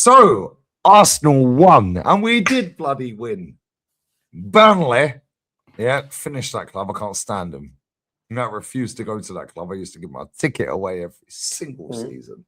So Arsenal won, and we did bloody win. Burnley, finished that club. I can't stand them. I refuse to go to that club. I used to give my ticket away every single season.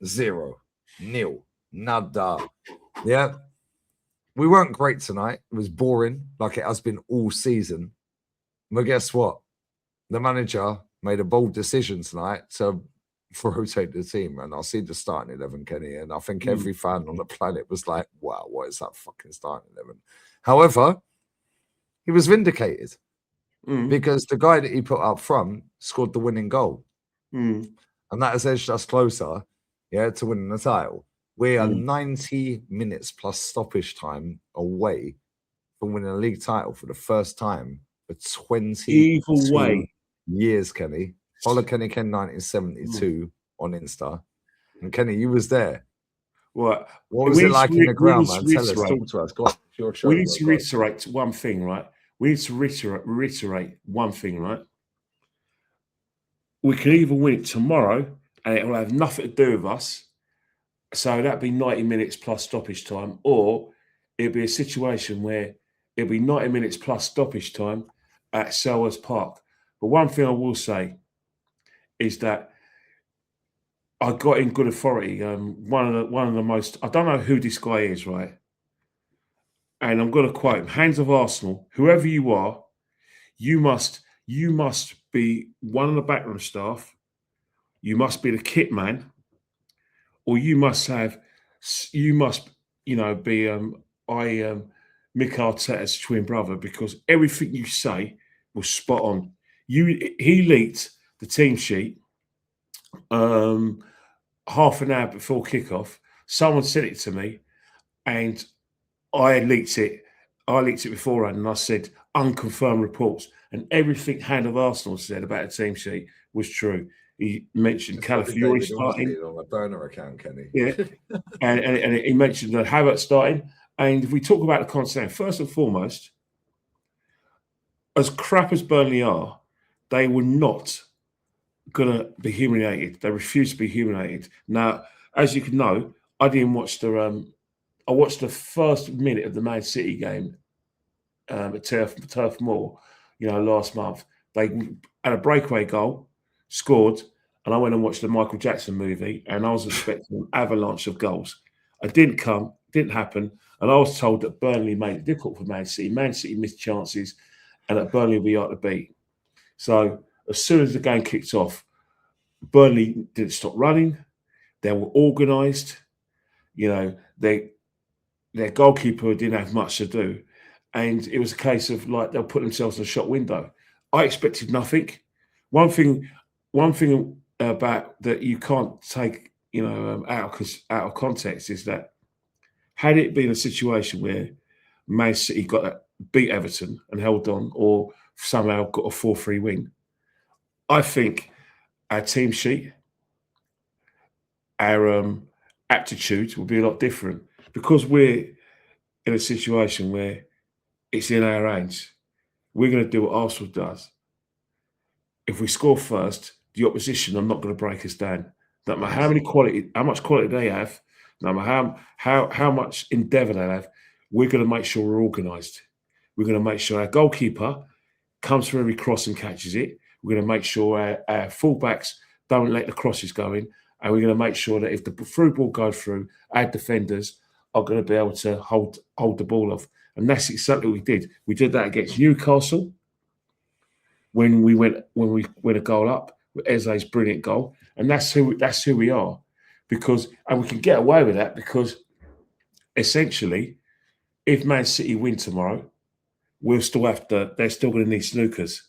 0, 0, nada. Yeah. We weren't great tonight. It was boring, like it has been all season. But guess what? The manager made a bold decision tonight to rotate the team. And I'll see the starting 11, Kenny. And I think every fan on the planet was like, wow, what is that fucking starting 11? However, he was vindicated because the guy that he put up front scored the winning goal. And that has edged us closer, to winning the title. We are 90 minutes plus stoppage time away from winning a league title for the first time for 22 years, Kenny. Follow Kenny Ken 1972 on Insta. And Kenny, you was there. What was it like in the ground, man? Tell us, talk to us. Go on. Your show, we need to reiterate one thing, right? We need to reiterate one thing, right? We can either win it tomorrow and it will have nothing to do with us. So that'd be 90 minutes plus stoppage time, or it'd be a situation where it'd be 90 minutes plus stoppage time at Selhurst Park. But one thing I will say is that I got in good authority. One of the most, I don't know who this guy is, right? And I'm going to quote him: "Hands of Arsenal, whoever you are, you must be one of the backroom staff. You must be the kit man, or you must be Mikel Arteta's twin brother, because everything you say was spot on. He leaked the team sheet half an hour before kickoff. Someone sent it to me, and I leaked it. I leaked it beforehand, and I said unconfirmed reports, and everything Hand of Arsenal said about the team sheet was true. He mentioned Calafiori starting on a burner account, Kenny. Yeah, and he mentioned that Havertz starting. And if we talk about the concept, first and foremost, as crap as Burnley are, they were not going to be humiliated. They refused to be humiliated. Now, as you can know, I didn't watch the. I watched the first minute of the Man City game at Turf Moor, last month. They had a breakaway goal, scored, and I went and watched the Michael Jackson movie, and I was expecting an avalanche of goals. It didn't happen, and I was told that Burnley made it difficult for Man City. Man City missed chances, and that Burnley would be hard to beat. So as soon as the game kicked off, Burnley didn't stop running. They were organised. Their goalkeeper didn't have much to do, and it was a case of like they'll put themselves in a shot window. I expected nothing. One thing about that you can't take out of context is that had it been a situation where Man City beat Everton and held on, or somehow got a 4-3 win, I think our team sheet, our aptitude would be a lot different, because we're in a situation where it's in our hands. We're going to do what Arsenal does. If we score first, the opposition are not going to break us down. No matter how much quality they have, no matter how much endeavour they have, we're going to make sure we're organised. We're going to make sure our goalkeeper comes for every cross and catches it. We're going to make sure our fullbacks don't let the crosses go in, and we're going to make sure that if the through ball goes through, our defenders are going to be able to hold the ball off. And that's exactly what we did. We did that against Newcastle when we went a goal up with Eze's brilliant goal, and that's who we are. And we can get away with that because essentially, if Man City win tomorrow, they're still going to need snookers.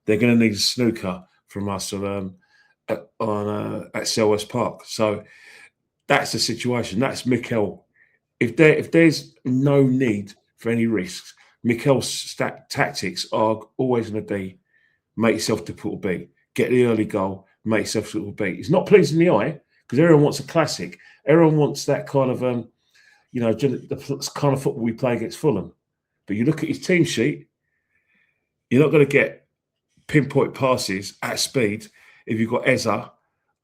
They're going to need a snooker from us at Selhurst Park. So that's the situation. That's Mikel. If there's no need for any risks, Mikel's tactics are always going to be make yourself difficult to beat, get the early goal, make yourself difficult to beat. It's not pleasing the eye because everyone wants a classic. Everyone wants that kind of the kind of football we play against Fulham. But you look at his team sheet, you're not going to get pinpoint passes at speed if you've got Eza,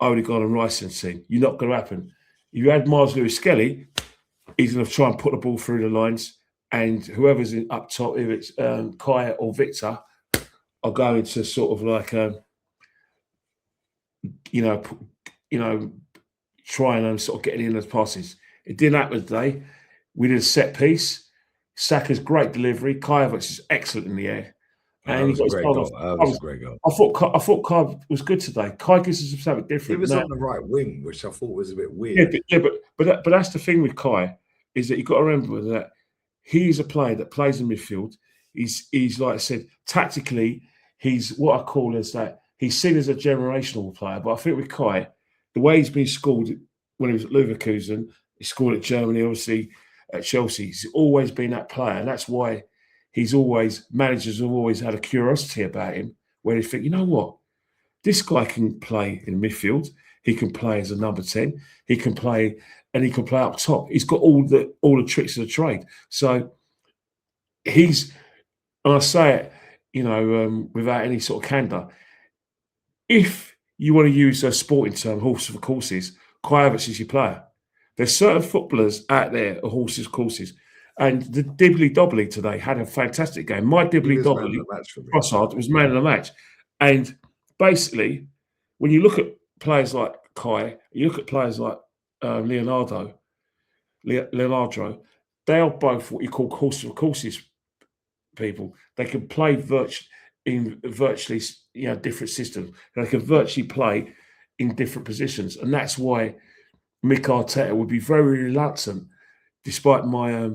Odegaard and Rice in the team. You're not going to happen. If you had Miles Lewis-Skelly, he's going to try and put the ball through the lines, and whoever's up top, if it's Kai or Victor, are going to sort of like, try and sort of get in those passes. It didn't happen today. We did a set piece. Saka's great delivery. Kai Havertz is excellent in the air. That was a great goal. That was a great goal. I thought Kai was good today. Kai gives us something different. He was on the right wing, which I thought was a bit weird. But that's the thing with Kai, is that you've got to remember that he's a player that plays in midfield. He's like I said, tactically, he's what I call as that. He's seen as a generational player. But I think with Kai, the way he's been schooled when he was at Leverkusen, he scored at Germany, obviously at Chelsea. He's always been that player, and that's why managers have always had a curiosity about him, where they think, you know what, this guy can play in midfield. He can play as a number 10. He can play up top. He's got all the tricks of the trade. So and I say it, without any sort of candor, if you want to use a sporting term, horse for courses, Kai Havertz is your player. There's certain footballers out there, horses for courses. And the Dibbly Dobbly today had a fantastic game. My Dibbly Dobbly, Trossard, was man of the match. And basically, when you look at players like Kai, you look at players like Leonardo, they are both what you call horses for courses people. They can play in virtually different systems. They can virtually play in different positions. And that's why Mick Arteta would be very reluctant, despite my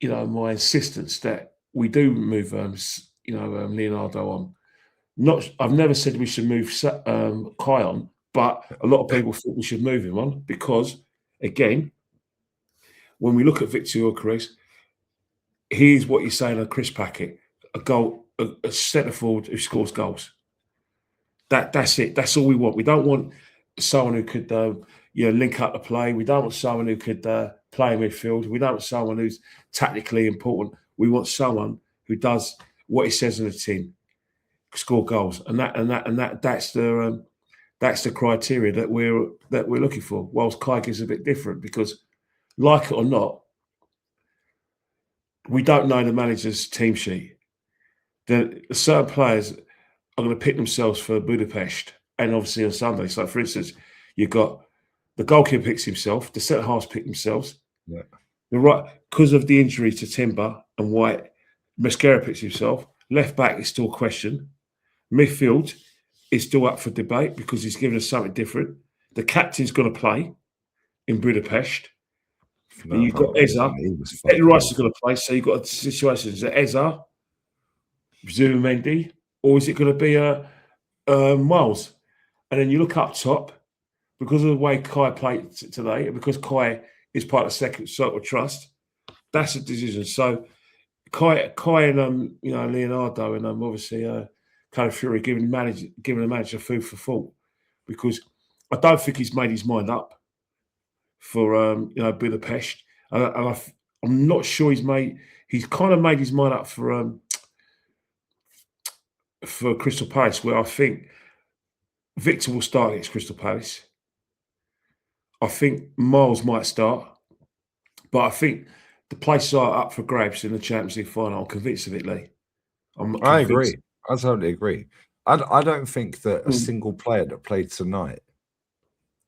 my insistence that we do move Leonardo on. I've never said we should move Kai on, but a lot of people think we should move him on because, again, when we look at Victor Gyökeres, he's what you say in a crisp packet: a centre forward who scores goals. That's it. That's all we want. We don't want someone who could link up the play. We don't want someone who could play in midfield. We don't want someone who's tactically important. We want someone who does what he says in the tin, score goals, and that's the criteria that we're looking for. Whilst Kai is a bit different because, like it or not, we don't know the manager's team sheet. The certain players are going to pick themselves for Budapest, and obviously on Sunday. So, for instance, you've got the goalkeeper picks himself, the centre halves pick themselves. Yeah. Because of the injury to Timber and White, Mascara picks himself. Left back is still a question. Midfield is still up for debate because he's given us something different. The captain's going to play in Budapest. And you've got Eza. Eddie Rice is going to play. So you've got a situation: is it Eza, Zubimendi, or is it going to be Miles? And then you look up top, because of the way Kai played today, and because Kai is part of the second circle trust, that's a decision. So Kai and Leonardo and obviously Calafiori giving the manager food for thought, because I don't think he's made his mind up for Budapest, and I'm not sure he's kind of made his mind up for Crystal Palace, where I think Victor will start against Crystal Palace. I think Miles might start, but I think the places are up for grabs in the Champions League final. I'm convinced of it, Lee. I agree. I totally agree. I don't think that a single player that played tonight,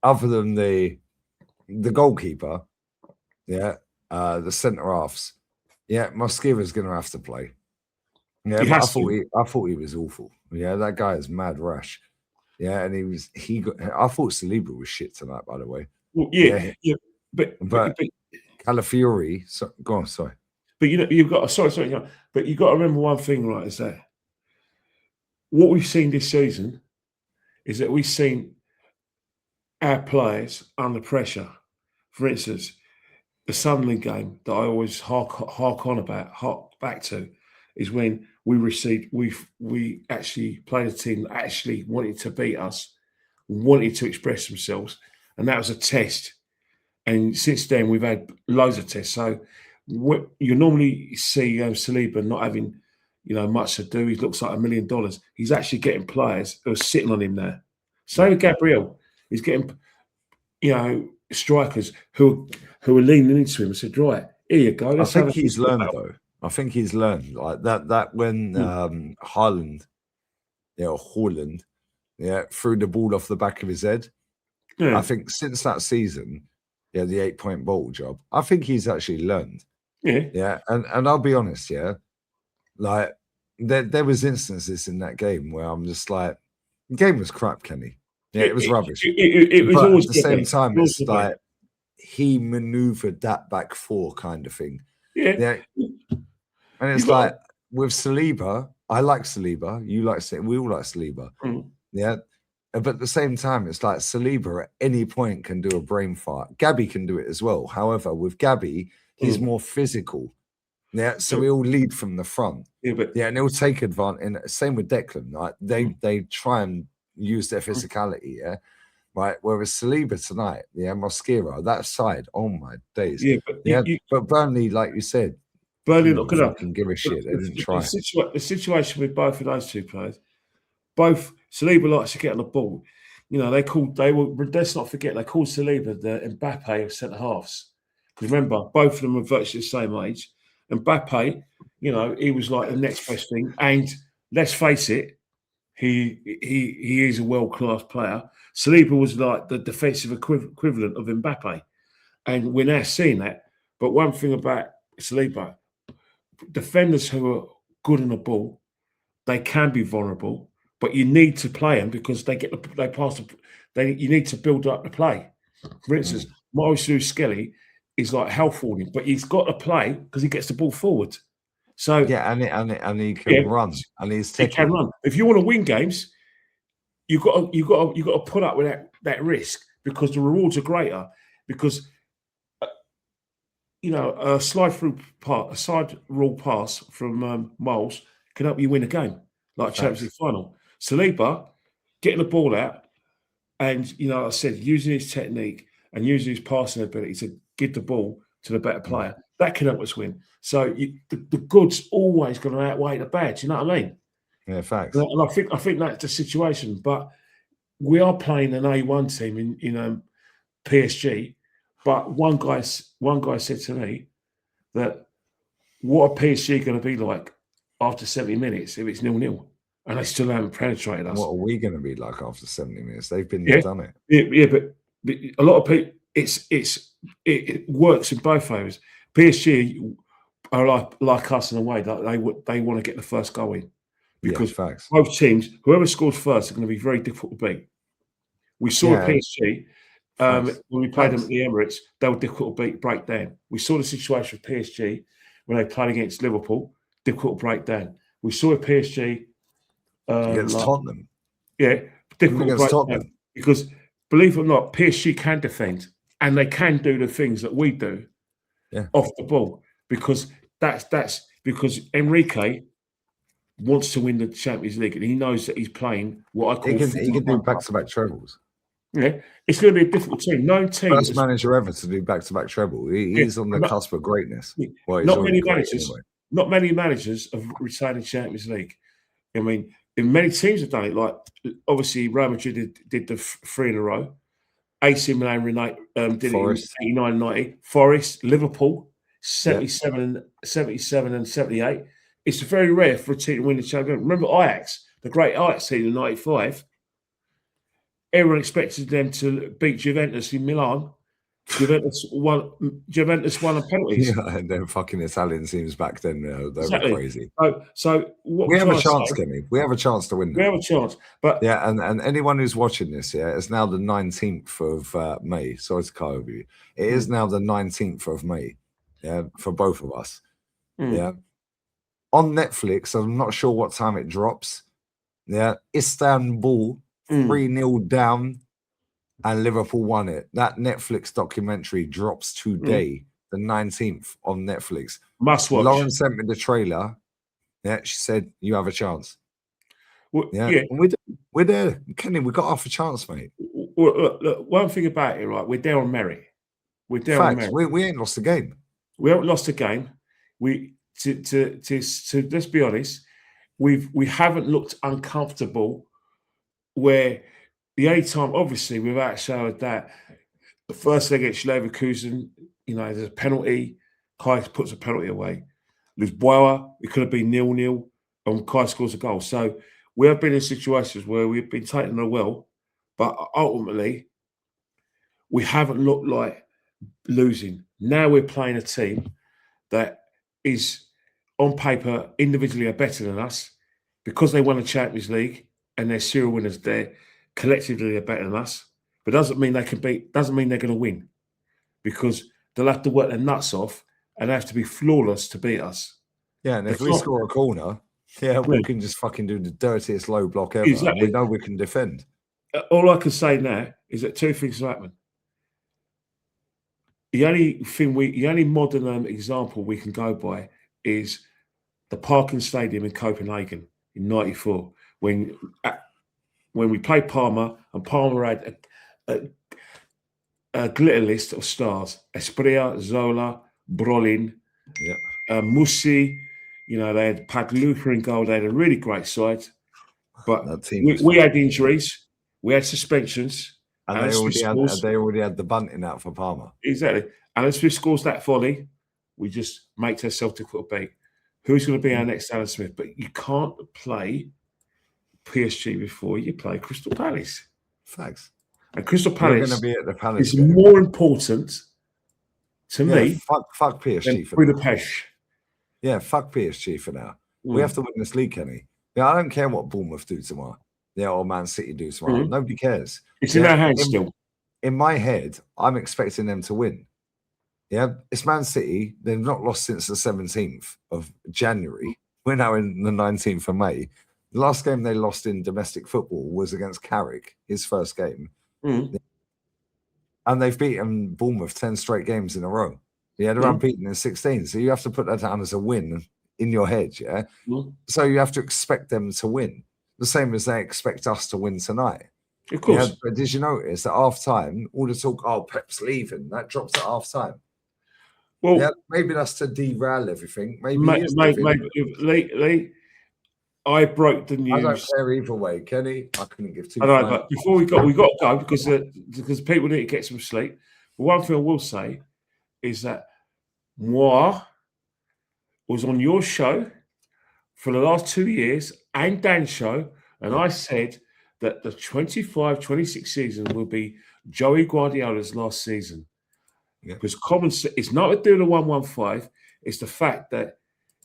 other than the goalkeeper, the centre halves, Mosquera's going to have to play. Yeah, but I thought he was awful. Yeah, that guy is mad rash. Yeah, and I thought Saliba was shit tonight, by the way. Well, but Calafiori. Go on, sorry. But you've got but you've got to remember one thing, right? Is that what we've seen this season is that we've seen our players under pressure. For instance, the Sunderland game that I always hark back to is when we actually played a team that actually wanted to beat us, wanted to express themselves, and that was a test. And since then, we've had loads of tests. So you normally see Saliba not having, much to do. He looks like $1 million. He's actually getting players who are sitting on him there. Same with Gabriel. He's getting, strikers who are leaning into him and said, "Right, here you go." I think he's learned though. I think he's learned like that when Haaland, Haaland, threw the ball off the back of his head. Yeah. I think since that season, the 8-point ball job, I think he's actually learned. Yeah. Yeah. And I'll be honest, like there was instances in that game where I'm just like, the game was crap, Kenny. Yeah, it was rubbish. It was but always at the same time, it's like he maneuvered that back four kind of thing. Yeah. And it's like with Saliba, I like Saliba, you like Saliba, we all like Saliba. Yeah. But at the same time, it's like Saliba at any point can do a brain fart. Gabby can do it as well. However, with Gabby, he's more physical. Yeah. So we all lead from the front. Yeah, and they'll take advantage. And same with Declan. Like they try and use their physicality, right. Whereas Saliba tonight, Mosquera, that side, oh my days. But Burnley, like you said, Burnley not gonna fucking give a shit. They didn't try. The situation with both of those two players, both Saliba likes to get on the ball. Let's not forget, they called Saliba the Mbappe of centre halves. Because remember, both of them are virtually the same age. Mbappe, he was like the next best thing. And let's face it, he is a world-class player. Saliba was like the defensive equivalent of Mbappe. And we're now seeing that. But one thing about Saliba, defenders who are good on the ball, they can be vulnerable, but you need to play them because you need to build up the play. For instance, what I always do with Skelly is like health warning, but he's got to play because he gets the ball forward. So and he can run, and he can run. If you want to win games, you've got to put up with that risk because the rewards are greater. Because a side rule pass from Miles can help you win a game, like a Champions League final. Saliba getting the ball out, and like I said, using his technique and using his passing ability to give the ball to the better player, that can help us win. So the good's always going to outweigh the bad. Do you know what I mean? Yeah, facts. And I think that's the situation. But we are playing an A1 team in PSG. But one guy said to me that what are PSG going to be like after 70 minutes if it's 0-0 and they still haven't penetrated us? What are we going to be like after 70 minutes? They've been done it. Yeah, but a lot of people, it works in both favours. PSG are like us in a way that they want to get the first goal in because both teams, whoever scores first, are going to be very difficult to beat. We saw PSG. When we played them at the Emirates, they were difficult to break down. We saw the situation with PSG when they played against Liverpool, difficult to break down. We saw PSG against Tottenham. Yeah, difficult to break down. Because believe it or not, PSG can defend and they can do the things that we do off the ball. Because that's because Enrique wants to win the Champions League and he knows that he's playing what I call he can do back-to-back trebles. Yeah, it's going to be a difficult team. No team. First manager ever to do back-to-back treble. He's on the cusp of greatness. Well, not many managers have retired in Champions League. I mean, many teams have done it. Like obviously, Real Madrid did the 3 in a row. AC Milan did Forest. it in 89-90. Forest, Liverpool, 77 and 78. It's very rare for a team to win the Champions League. Remember Ajax, the great Ajax team in 95. Everyone expected them to beat Juventus in Milan. Juventus won on penalties. Yeah, and then fucking Italian teams back then, they were crazy. So what we have a chance, Kenny. We have a chance to win. We have a chance, but and anyone who's watching this, it's now the 19th of May. Sorry to call you. It is now the 19th of May. Yeah, for both of us. Yeah, on Netflix. I'm not sure what time it drops. Yeah, Istanbul. 3-0 down and Liverpool won it. That Netflix documentary drops today, the 19th on Netflix. Must watch. Lauren sent me the trailer. Yeah, she said, you have a chance. Well, we're there. Kenny, we got half a chance, mate. Well, look, one thing about it, right? We're there on merit. We're there on merit. We ain't lost a game. We haven't lost a game. To let's be honest, we haven't looked uncomfortable. Where the only time, obviously, without a shadow of doubt, The first leg against Leverkusen, there's a penalty. Kai puts a penalty away. Lisboa, it could have been 0-0, and Kai scores a goal. So we have been in situations where we've been taking a well, but ultimately we haven't looked like losing. Now we're playing a team that is on paper individually are better than us because they won the Champions League and they're serial winners. They're collectively are better than us, but doesn't mean they can beat. Doesn't mean they're going to win because they'll have to work their nuts off and have to be flawless to beat us. Yeah, and if we score a corner, we can just fucking do the dirtiest low block ever. Exactly. We know we can defend. All I can say now is that two things will happen. The only modern example we can go by is the Parken Stadium in Copenhagen in '94 when we played Parma and Parma had a glitter list of stars: Espria, Zola, Brolin, Mussi. They had Pagluca in goal. They had a really great side, but we had injuries, we had suspensions. And they already had the bunting out for Parma. Exactly. And as Smith scores that volley, we just make ourselves difficult to beat. Who's going to be our next Alan Smith? But you can't play PSG before you play Crystal Palace. Facts. And Crystal Palace going to be at the Palace is more important to me. Fuck PSG for Budapest. Yeah, fuck PSG for now. We have to win this league, Kenny. Yeah, I don't care what Bournemouth do tomorrow. Yeah, or Man City do tomorrow. Nobody cares. It's in our hands still. In my head, I'm expecting them to win. Yeah, it's Man City. They've not lost since the 17th of January. We're now in the 19th of May. The last game they lost in domestic football was against Carrick, his first game. And they've beaten Bournemouth 10 straight games in a row. Yeah, they're unbeaten in 16. So you have to put that down as a win in your head, yeah? So you have to expect them to win. The same as they expect us to win tonight. Of course. Yeah, but did you notice at half time, all the talk, Pep's leaving, that drops at half time? Well, maybe that's to derail everything. Maybe lately, I broke the news. I don't care either way, Kenny. I couldn't give two. I know, but before we got to go because people need to get some sleep. But one thing I will say is that Moi was on your show for the last 2 years and Dan's show, and I said that the 25-26 season will be Joey Guardiola's last season. Because common sense, it's not to do the 115, it's the fact that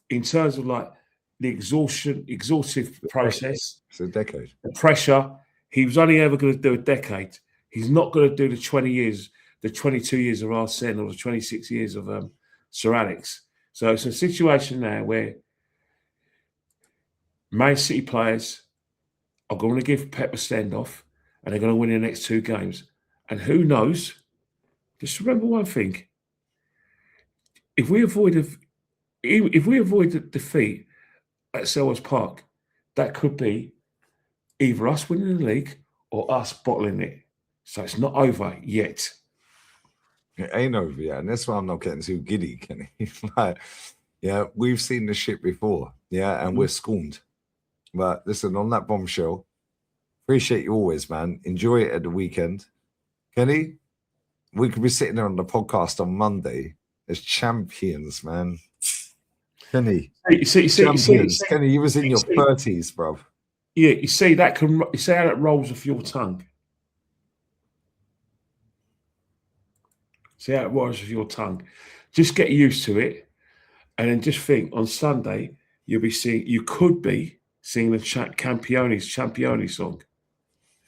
in terms of like the exhaustive process, it's a decade. The pressure, he was only ever going to do a decade. He's not going to do the 20 years, the 22 years of Arsene or the 26 years of Sir Alex. So it's a situation now where Man City players are going to give Pep a standoff and they're going to win the next 2 games. And who knows? Just remember one thing. If we avoid the defeat at Selhurst Park, that could be either us winning the league or us bottling it. So it's not over yet. It ain't over yet. And that's why I'm not getting too giddy, Kenny. We've seen this shit before. Yeah, and we're scorned. But listen, on that bombshell, appreciate you always, man. Enjoy it at the weekend. Kenny, we could be sitting there on the podcast on Monday as champions, man. Kenny, champions. Kenny, you was in your 30s, bro. Yeah, you see how that rolls off your tongue. See how it rolls off your tongue. Just get used to it, and then just think on Sunday you could be singing the Campione song.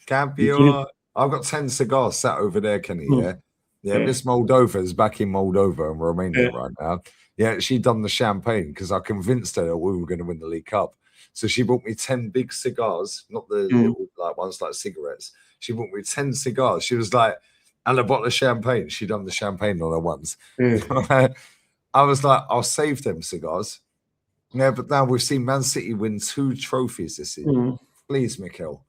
Campione. I've got 10 cigars sat over there, Kenny. Yeah. Miss Moldova is back in Moldova and Romania right now. Yeah, she done the champagne because I convinced her that we were going to win the League Cup. So she bought me 10 big cigars, not the little like ones like cigarettes. She bought me 10 cigars. She was like, and a bottle of champagne. She done the champagne on her once. I was like, I'll save them cigars. Yeah, but now we've seen Man City win 2 trophies this season. Please, Mikel.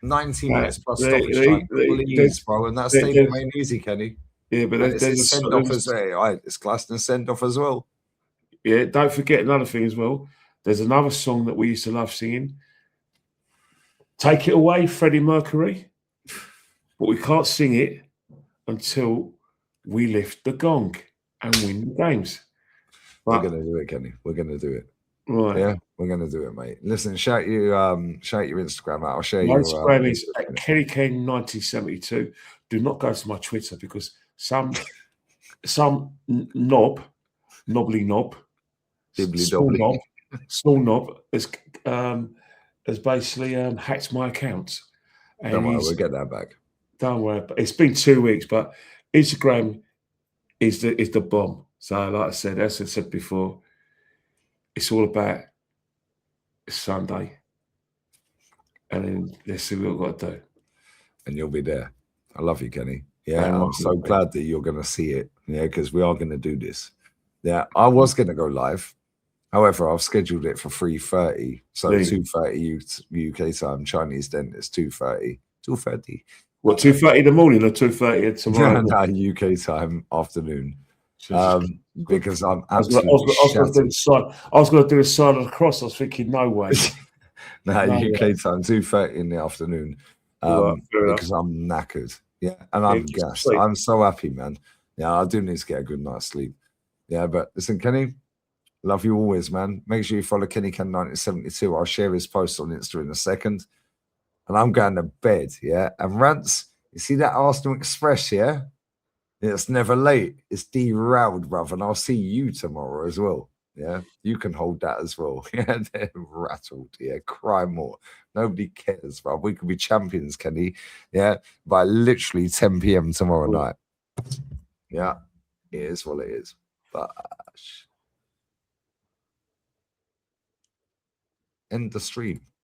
90 minutes plus stoppage time. Please, bro. And that stadium ain't easy, Kenny. Yeah, but there's a send-off as well. It's classed and send-off as well. Yeah, don't forget another thing as well. There's another song that we used to love singing. Take It Away, Freddie Mercury. But we can't sing it until we lift the gong and win the games. We're But, gonna do it, Kenny. We're gonna do it. right. Yeah, we're gonna do it, mate. Listen, shout your Instagram out. I'll share My your Instagram is Instagram. at KennyKane1972. Do not go to my Twitter because some knobbly knob, Dibbly small dobbly. knob, small knob has basically hacked my account. And Don't worry, we'll get that back. don't worry. But it's been 2 weeks, but Instagram is the bomb. So, like I said, as I said before, it's all about Sunday, and then let's see what we've got to do. And you'll be there. I love you, Kenny. Yeah, I love I'm so you, mate. glad that you're gonna see it. Yeah, because we are gonna do this. Yeah, I was gonna go live. However, I've scheduled it for 3:30. So Really? 2:30 UK time, Chinese dentist, 2:30. 2:30. What, 2:30 in the morning or 2:30 tomorrow? No, UK time, afternoon. Jesus. Because I'm I was absolutely going to do the sign of the cross. I was thinking, no way. No, No UK way. time, 2:30 in the afternoon. Right, fair enough. Because I'm knackered. Yeah, and I'm just gassed. sleep. I'm so happy, man. Yeah, I do need to get a good night's sleep. Yeah, but listen, Kenny, love you always, man. Make sure you follow KennyCan1972. I'll share his post on Insta in a second. And I'm going to bed, yeah? And Rants, you see that Arsenal Express, yeah? It's never late. It's derailed, bruv. And I'll see you tomorrow as well. Yeah, you can hold that as well. Yeah, they're rattled. Yeah, cry more. Nobody cares, bruv. We could be champions, Kenny. Yeah, by literally 10 p.m. tomorrow night. Yeah, it is what it is. But end the stream.